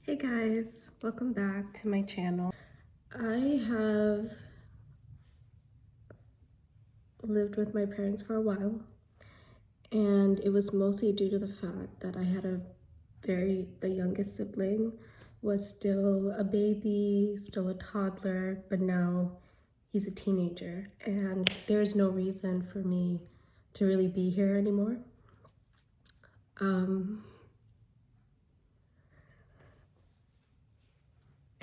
Hey guys, welcome back to my channel. I have lived with my parents for a while, and it was mostly due to the fact that I had the youngest sibling was still a baby, still a toddler, but now he's a teenager, and there's no reason for me to really be here anymore.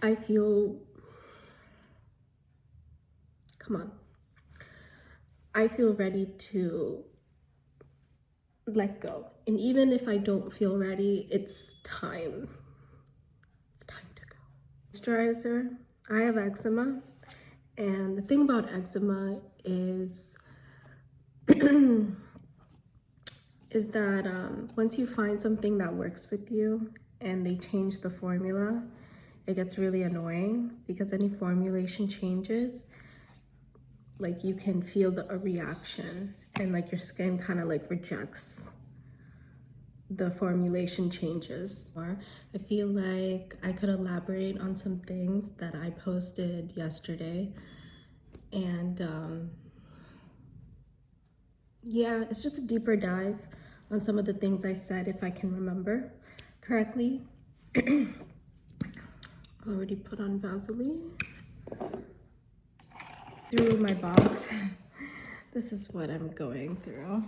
I feel, come on, I feel ready to let go. And even if I don't feel ready, it's time. It's time to go. Moisturizer. I have eczema. And the thing about eczema is that once you find something that works with you and they change the formula, it gets really annoying because any formulation changes, like you can feel a reaction and like your skin kind of like rejects the formulation changes. I feel like I could elaborate on some things that I posted yesterday, and yeah, it's just a deeper dive on some of the things I said if I can remember correctly. Already put on Vaseline through my box. This is what I'm going through.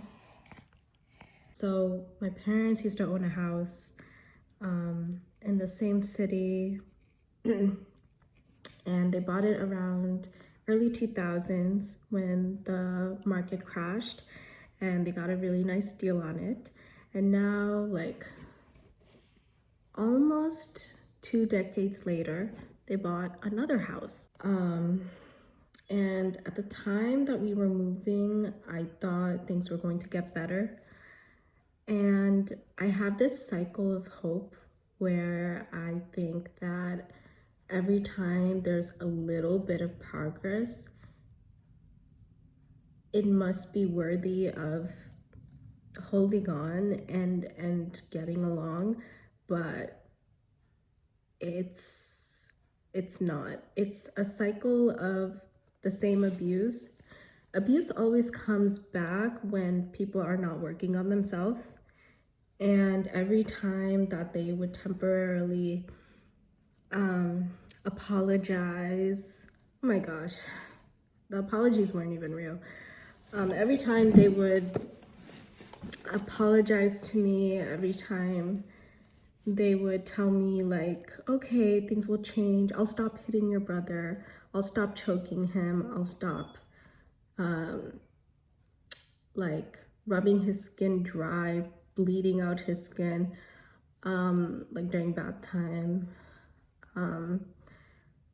So my parents used to own a house in the same city, and they bought it around early 2000s when the market crashed, and they got a really nice deal on it. And now, like almost 2 decades later, they bought another house. And at the time that we were moving, I thought things were going to get better. And I have this cycle of hope where I think that every time there's a little bit of progress, it must be worthy of holding on and getting along, but it's not. It's a cycle of the same abuse. Abuse always comes back when people are not working on themselves. And every time that they would temporarily apologize, oh my gosh, the apologies weren't even real. Every time they would apologize to me, every time they would tell me like, okay, things will change. I'll stop hitting your brother. I'll stop choking him. I'll stop like rubbing his skin dry, bleeding out his skin, like during bath time,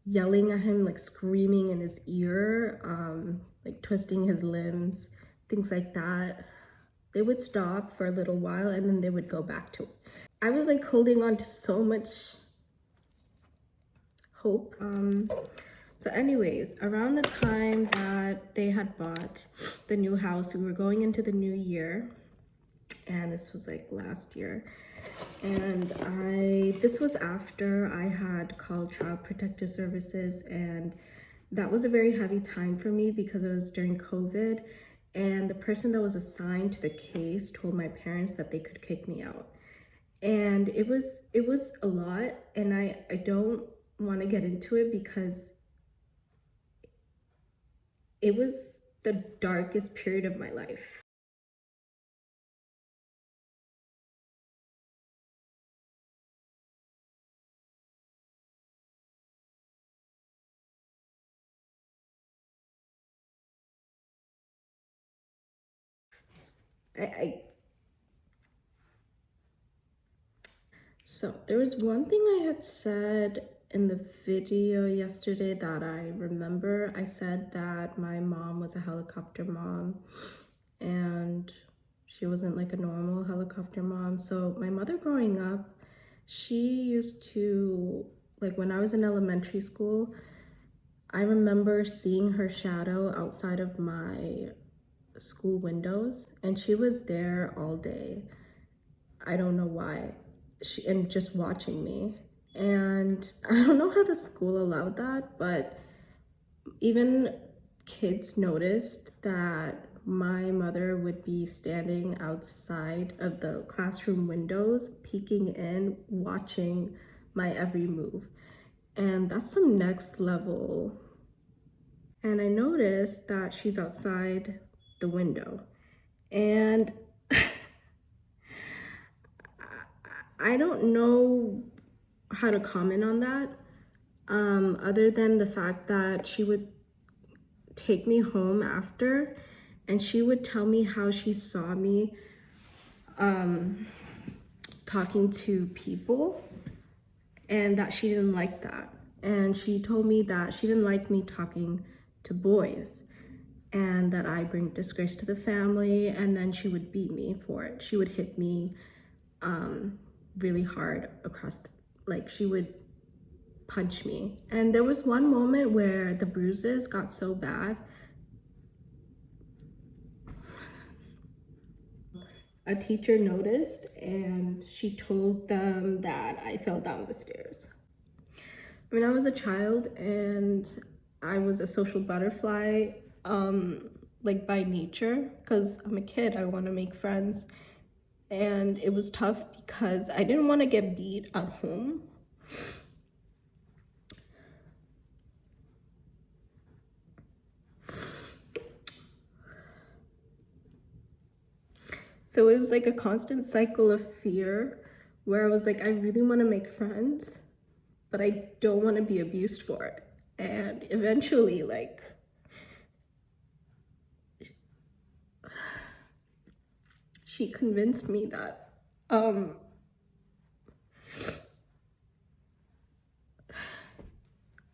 yelling at him, like screaming in his ear, like twisting his limbs, things like that. They would stop for a little while and then they would go back to it. I was like holding on to so much hope. So anyways, around the time that they had bought the new house, we were going into the new year, and this was like last year. And this was after I had called Child Protective Services, and that was a very heavy time for me because it was during COVID, and the person that was assigned to the case told my parents that they could kick me out. And it was a lot, and I don't want to get into it because it was the darkest period of my life. I So there was one thing I had said in the video yesterday that I remember. I said that my mom was a helicopter mom and she wasn't like a normal helicopter mom. So my mother growing up, she used to, like when I was in elementary school, I remember seeing her shadow outside of my school windows, and she was there all day. I don't know why. And just watching me. And I don't know how the school allowed that, but even kids noticed that my mother would be standing outside of the classroom windows, peeking in, watching my every move. And that's some next level. And I noticed that she's outside the window. And I don't know how to comment on that, other than the fact that she would take me home after and she would tell me how she saw me talking to people and that she didn't like that. And she told me that she didn't like me talking to boys and that I bring disgrace to the family, and then she would beat me for it. She would hit me really hard across like she would punch me. And there was one moment where the bruises got so bad. A teacher noticed and she told them that I fell down the stairs. I mean, I was a child and I was a social butterfly, like by nature, because I'm a kid, I want to make friends. And it was tough because I didn't want to get beat at home. So it was like a constant cycle of fear where I was like, I really want to make friends, but I don't want to be abused for it. And eventually, like, she convinced me that, I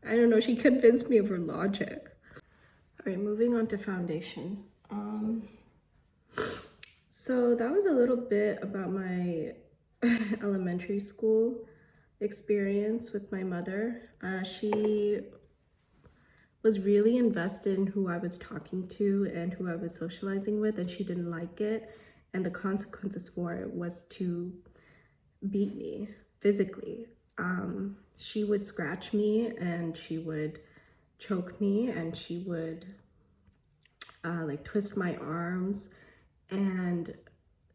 don't know, she convinced me of her logic. All right, moving on to foundation. So that was a little bit about my elementary school experience with my mother. She was really invested in who I was talking to and who I was socializing with, and she didn't like it. And the consequences for it was to beat me physically. She would scratch me and she would choke me and she would like twist my arms, and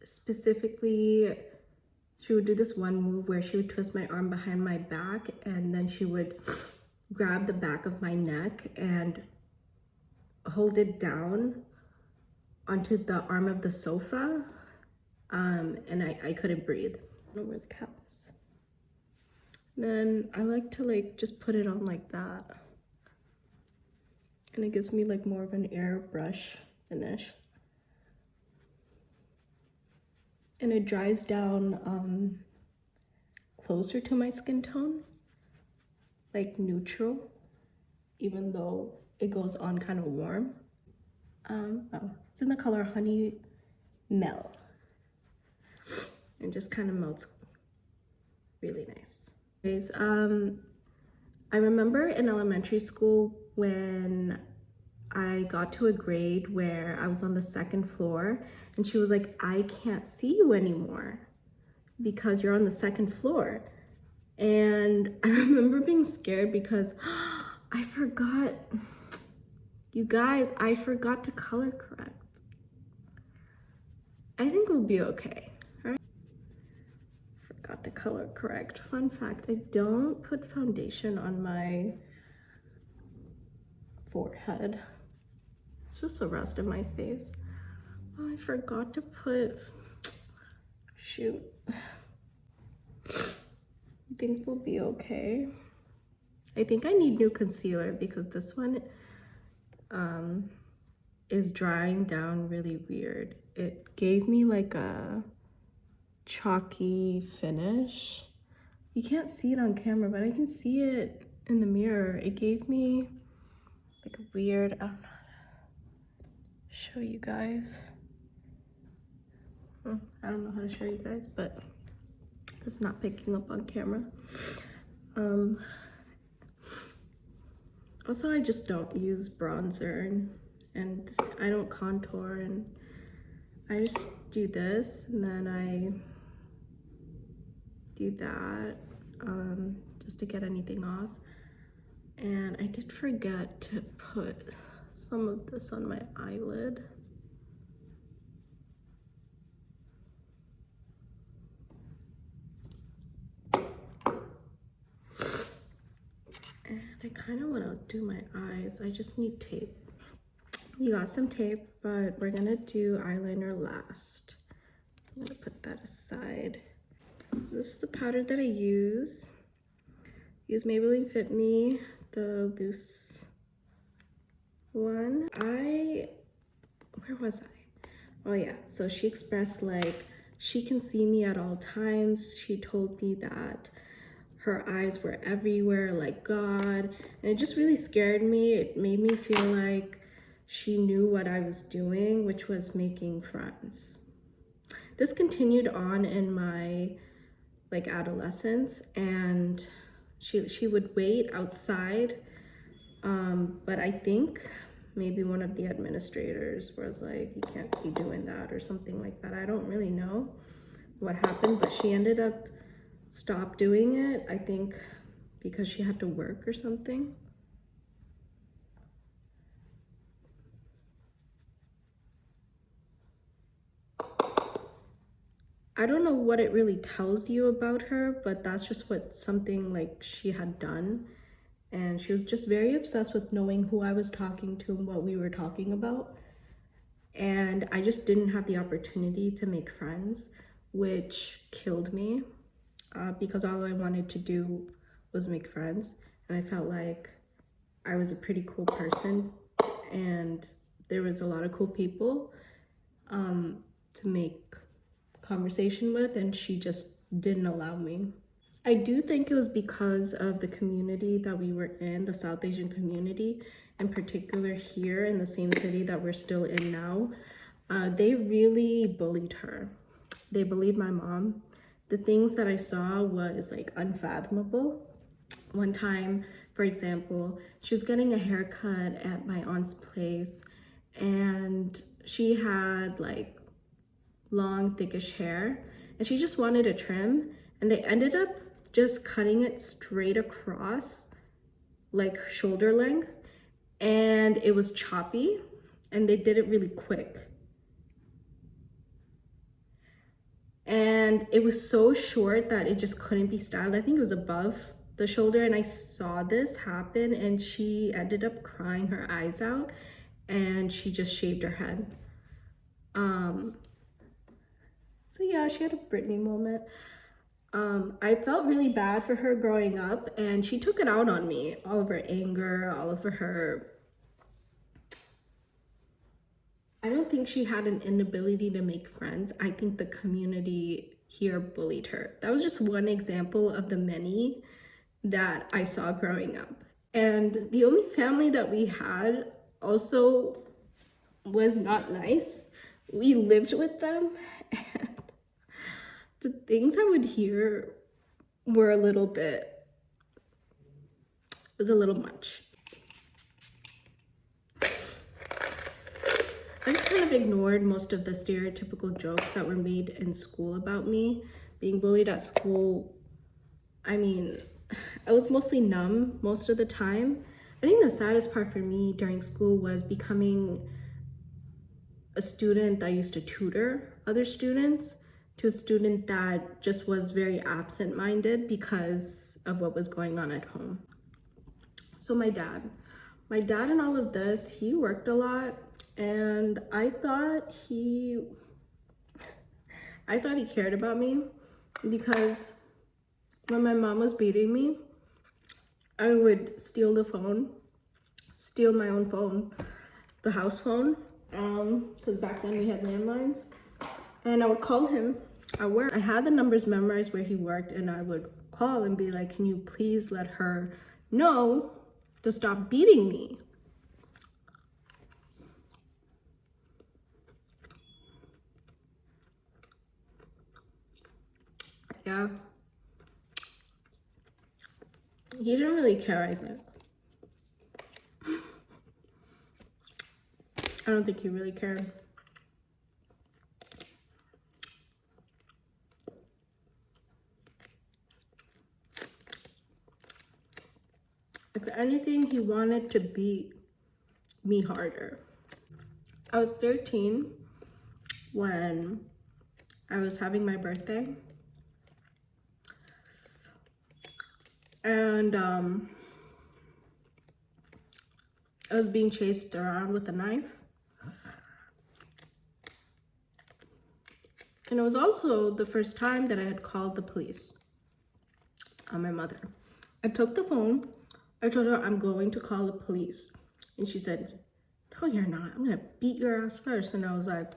specifically she would do this one move where she would twist my arm behind my back and then she would grab the back of my neck and hold it down onto the arm of the sofa, and I couldn't breathe. I don't know where the cap is. Then I like to like just put it on like that, and it gives me like more of an airbrush finish, and it dries down closer to my skin tone, like neutral, even though it goes on kind of warm. Oh, it's in the color Honey Mel. It just kind of melts really nice. Anyways, I remember in elementary school when I got to a grade where I was on the second floor and she was like, I can't see you anymore because you're on the second floor. And I remember being scared because I forgot, you guys, I forgot to color correct. I think we'll be okay. All right. Forgot to color correct. Fun fact, I don't put foundation on my forehead. It's just the rest of my face. Oh, I forgot to put, shoot. I think we'll be okay. I think I need new concealer because this one is drying down really weird. It gave me like a chalky finish. You can't see it on camera, but I can see it in the mirror. It gave me like a weird, I don't know how to show you guys. I don't know how to show you guys, but it's not picking up on camera. Also, I just don't use bronzer and I don't contour, and I just do this and then I do that. just to get anything off. And I did forget to put some of this on my eyelid. And I kind of want to do my eyes. I just need tape. We got some tape, but we're gonna do eyeliner last. I'm gonna put that aside. So this is the powder that I use. Use Maybelline Fit Me, the loose one. Where was I? Oh yeah, so she expressed like she can see me at all times. She told me that her eyes were everywhere like God, and it just really scared me. It made me feel like she knew what I was doing, which was making friends. This continued on in my like adolescence, and she would wait outside, but I think maybe one of the administrators was like, you can't be doing that or something like that. I don't really know what happened, but she ended up stopped doing it, I think because she had to work or something. I don't know what it really tells you about her, but that's just what something like she had done. And she was just very obsessed with knowing who I was talking to and what we were talking about. And I just didn't have the opportunity to make friends, which killed me, because all I wanted to do was make friends. And I felt like I was a pretty cool person and there was a lot of cool people to make conversation with, and she just didn't allow me. I do think it was because of the community that we were in, the South Asian community, in particular here in the same city that we're still in now. They really bullied her. They bullied my mom. The things that I saw was like unfathomable. One time, for example, she was getting a haircut at my aunt's place, and she had like long, thickish hair, and she just wanted a trim, and they ended up just cutting it straight across, like shoulder length, and it was choppy, and they did it really quick. And it was so short that it just couldn't be styled. I think it was above the shoulder, and I saw this happen, and she ended up crying her eyes out, and she just shaved her head. So yeah, she had a Britney moment. I felt really bad for her growing up, and she took it out on me. All of her anger, all of her... I don't think she had an inability to make friends. I think the community here bullied her. That was just one example of the many that I saw growing up. And the only family that we had also was not nice. We lived with them, and the things I would hear were a little bit, it was a little much. I just kind of ignored most of the stereotypical jokes that were made in school about me. Being bullied at school, I mean, I was mostly numb most of the time. I think the saddest part for me during school was becoming a student that used to tutor other students to a student that just was very absent-minded because of what was going on at home. So my dad in all of this, he worked a lot, and I thought he cared about me, because when my mom was beating me, I would steal my own phone, the house phone, because back then we had landlines, and I would call him at work. I had the numbers memorized where he worked, and I would call and be like, can you please let her know to stop beating me? Yeah. He didn't really care, I think. I don't think he really cared. If anything, he wanted to beat me harder. I was 13 when I was having my birthday. And I was being chased around with a knife. And it was also the first time that I had called the police on my mother. I took the phone. I told her, I'm going to call the police. And she said, no, you're not. I'm going to beat your ass first. And I was like,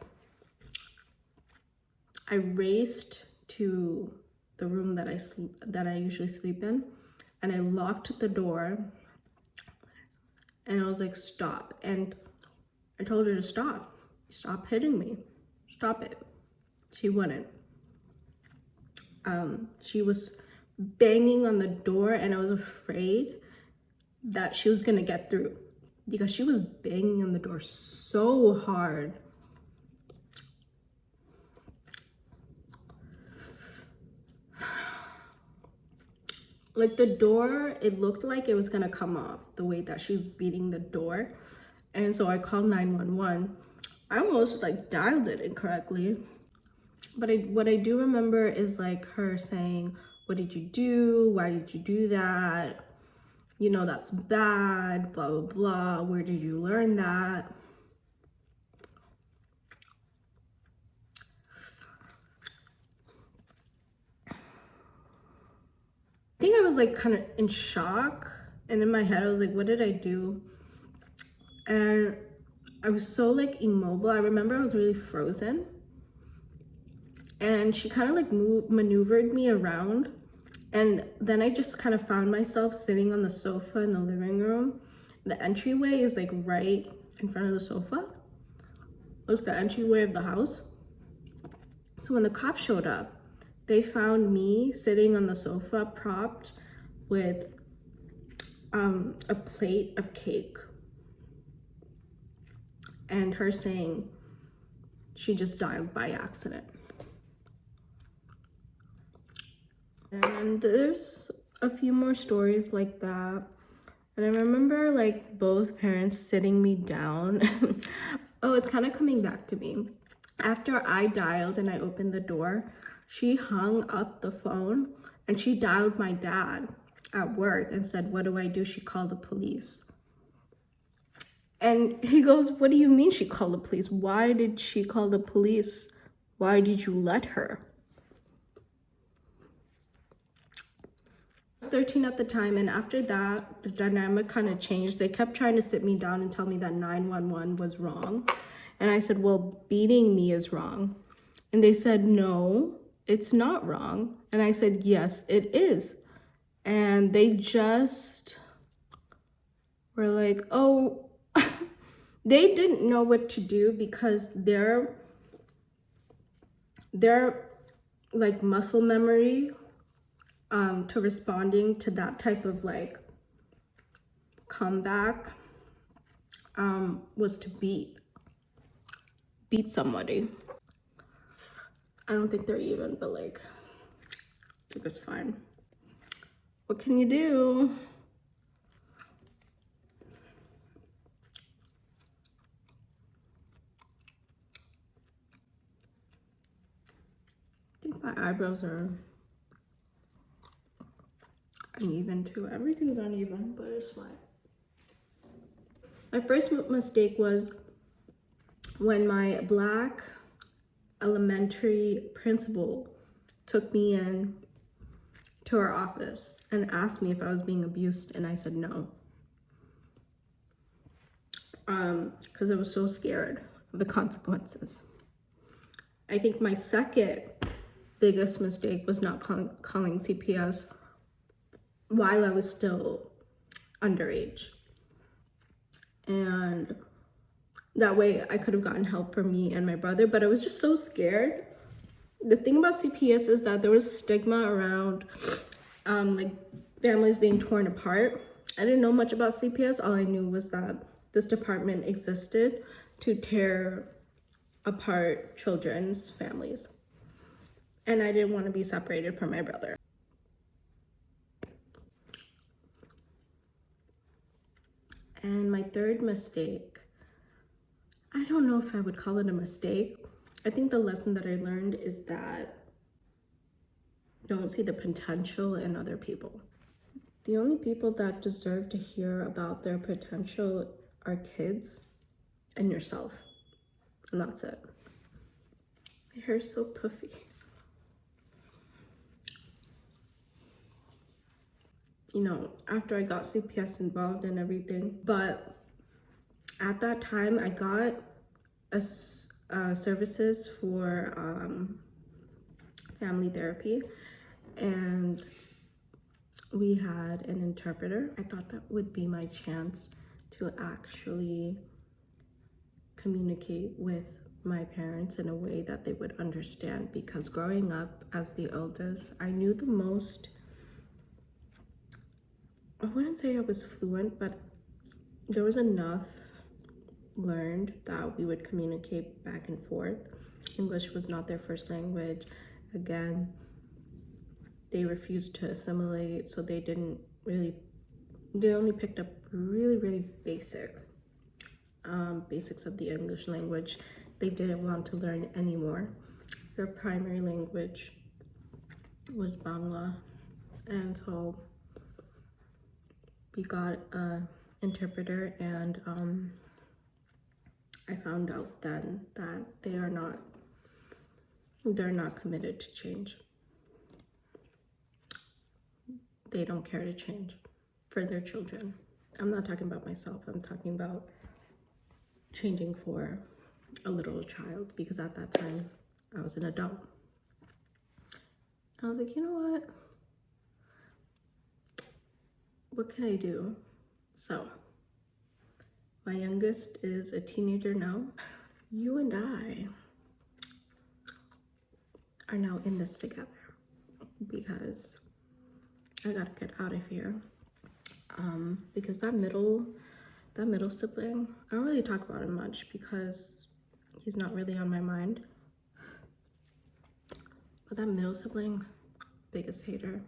I raced to the room that I usually sleep in. And I locked the door. And I was like, stop. And I told her to stop. Stop hitting me. Stop it. She wouldn't. She was banging on the door, and I was afraid that she was gonna get through because she was banging on the door so hard. Like the door, it looked like it was gonna come off the way that she was beating the door. And so I called 911. I almost like dialed it incorrectly. But what I do remember is like her saying, what did you do? Why did you do that? You know, that's bad, blah, blah, blah. Where did you learn that? I think I was like kind of in shock. And in my head, I was like, what did I do? And I was so like immobile. I remember I was really frozen. And she kind of like maneuvered me around. And then I just kind of found myself sitting on the sofa in the living room. The entryway is like right in front of the sofa. Look, the entryway of the house. So when the cops showed up, they found me sitting on the sofa propped with a plate of cake. And her saying she just dialed by accident. And there's a few more stories like that. And I remember like both parents sitting me down. Oh, it's kind of coming back to me. After I dialed and I opened the door, she hung up the phone and she dialed my dad at work and said, what do I do? She called the police. And he goes, what do you mean she called the police? Why did she call the police? Why did you let her? I was 13 at the time, and after that, the dynamic kind of changed. They kept trying to sit me down and tell me that 911 was wrong. And I said, well, beating me is wrong. And they said, no, it's not wrong. And I said, yes, it is. And they just were like, oh, they didn't know what to do because their like muscle memory to responding to that type of like comeback was to beat somebody. I don't think they're even, but like it was fine. What can you do? I think my eyebrows are uneven too. Everything's uneven, but it's fine. My first mistake was when my Black elementary principal took me in to our office and asked me if I was being abused, and I said no. Because I was so scared of the consequences. I think my second biggest mistake was not calling CPS while I was still underage. And that way I could have gotten help for me and my brother, but I was just so scared. The thing about CPS is that there was a stigma around like families being torn apart. I didn't know much about CPS. All I knew was that this department existed to tear apart children's families. And I didn't want to be separated from my brother. third mistake, I don't know if I would call it a mistake. I think the lesson that I learned is that don't see the potential in other people. The only people that deserve to hear about their potential are kids and yourself. And that's it. My hair's so puffy. You know, after I got CPS involved and everything, but at that time I got services for family therapy, and we had an interpreter. I thought that would be my chance to actually communicate with my parents in a way that they would understand, because growing up as the eldest, I knew the most. I wouldn't say I was fluent, but there was enough learned that we would communicate back and forth. English was not their first language. Again, they refused to assimilate, so they only picked up really basics of the English language. They didn't want to learn anymore. Their primary language was Bangla, and so we got an interpreter, and I found out then that they're not committed to change. They don't care to change for their children. I'm not talking about myself, I'm talking about changing for a little child, because at that time I was an adult. I was like, you know what can I do? So my youngest is a teenager now. You and I are now in this together, because I gotta get out of here. Because that middle sibling, I don't really talk about him much because he's not really on my mind. But that middle sibling, biggest hater.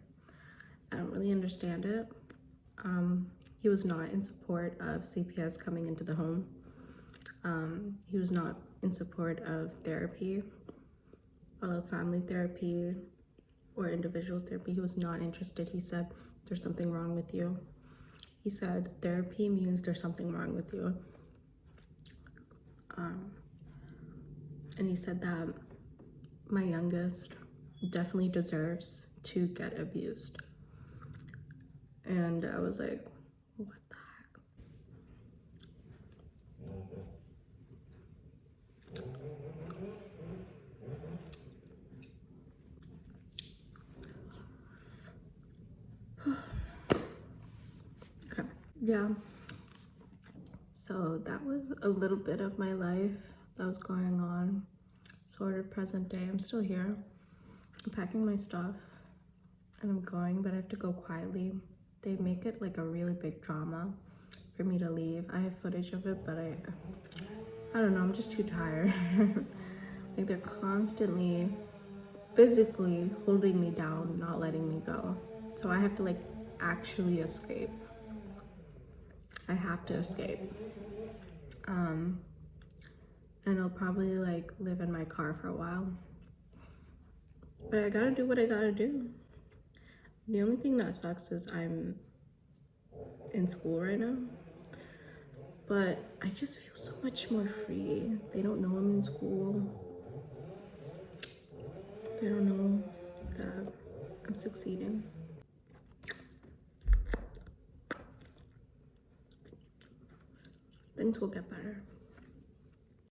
I don't really understand it. He was not in support of CPS coming into the home. He was not in support of therapy, or family therapy, or individual therapy. He was not interested. He said, there's something wrong with you. He said, therapy means there's something wrong with you. And he said that my youngest definitely deserves to get abused. And I was like, what the heck? Okay. Yeah. So that was a little bit of my life that was going on, sort of present day. I'm still here. I'm packing my stuff and I'm going, but I have to go quietly. They make it like a really big drama for me to leave. I have footage of it, but I don't know, I'm just too tired. Like, they're constantly physically holding me down, not letting me go. So I have to like actually escape. I have to escape. And I'll probably like live in my car for a while. But I gotta do what I gotta do. The only thing that sucks is I'm in school right now. But I just feel so much more free. They don't know I'm in school. They don't know that I'm succeeding. Things will get better.